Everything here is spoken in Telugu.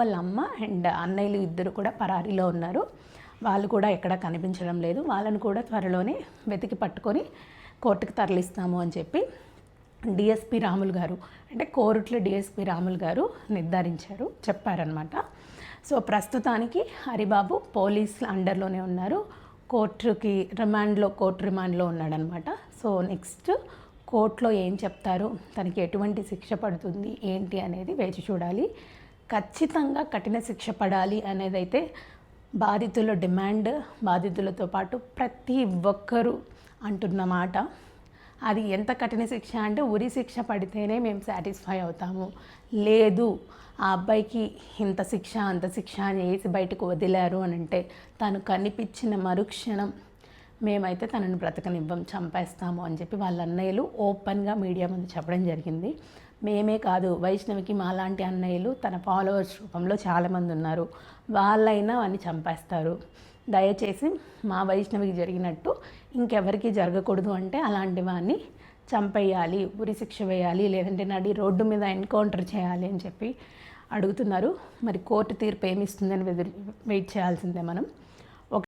వాళ్ళ అమ్మ అండ్ అన్నయ్యలు ఇద్దరు కూడా పరారీలో ఉన్నారు. వాళ్ళు కూడా ఎక్కడ కనిపించడం లేదు. వాళ్ళను కూడా త్వరలోనే వెతికి పట్టుకొని కోర్టుకు తరలిస్తాము అని చెప్పి డిఎస్పి రాములు గారు, అంటే కోరుట్ల డిఎస్పి రాములు గారు చెప్పారనమాట. సో ప్రస్తుతానికి హరిబాబు పోలీసుల అండర్లోనే ఉన్నారు. కోర్టు రిమాండ్లో ఉన్నాడనమాట. సో నెక్స్ట్ కోర్టులో ఏం చెప్తారు, తనకి ఎటువంటి శిక్ష పడుతుంది ఏంటి అనేది వేచి చూడాలి. ఖచ్చితంగా కఠిన శిక్ష పడాలి అనేది అయితే బాధితుల డిమాండ్. బాధితులతో పాటు ప్రతి ఒక్కరూ అంటున్న మాట. అది ఎంత కఠిన శిక్ష అంటే ఉరి శిక్ష పడితేనే మేము సాటిస్ఫై అవుతాము, లేదు ఆ అబ్బాయికి ఇంత శిక్ష అంత శిక్ష అని వేసి బయటకు వదిలారు అని అంటే తను కనిపించిన మరుక్షణం మేమైతే తనను బ్రతకనివ్వం, చంపేస్తాము అని చెప్పి వాళ్ళ అన్నయ్యలు ఓపెన్గా మీడియా ముందు చెప్పడం జరిగింది. మేమే కాదు, వైష్ణవికి మాలాంటి అన్నయ్యలు తన ఫాలోవర్స్ రూపంలో చాలామంది ఉన్నారు, వాళ్ళైనా అని చంపేస్తారు. దయచేసి మా వైష్ణవికి జరిగినట్టు ఇంకెవరికి జరగకూడదు అంటే అలాంటి వాడిని చంపేయాలి, ఉరి శిక్ష వేయాలి, లేదంటే నడి రోడ్డు మీద ఎన్కౌంటర్ చేయాలి అని చెప్పి అడుగుతున్నారు. మరి కోర్టు తీర్పు ఏమిస్తుందని వెయిట్ చేయాల్సిందే మనం.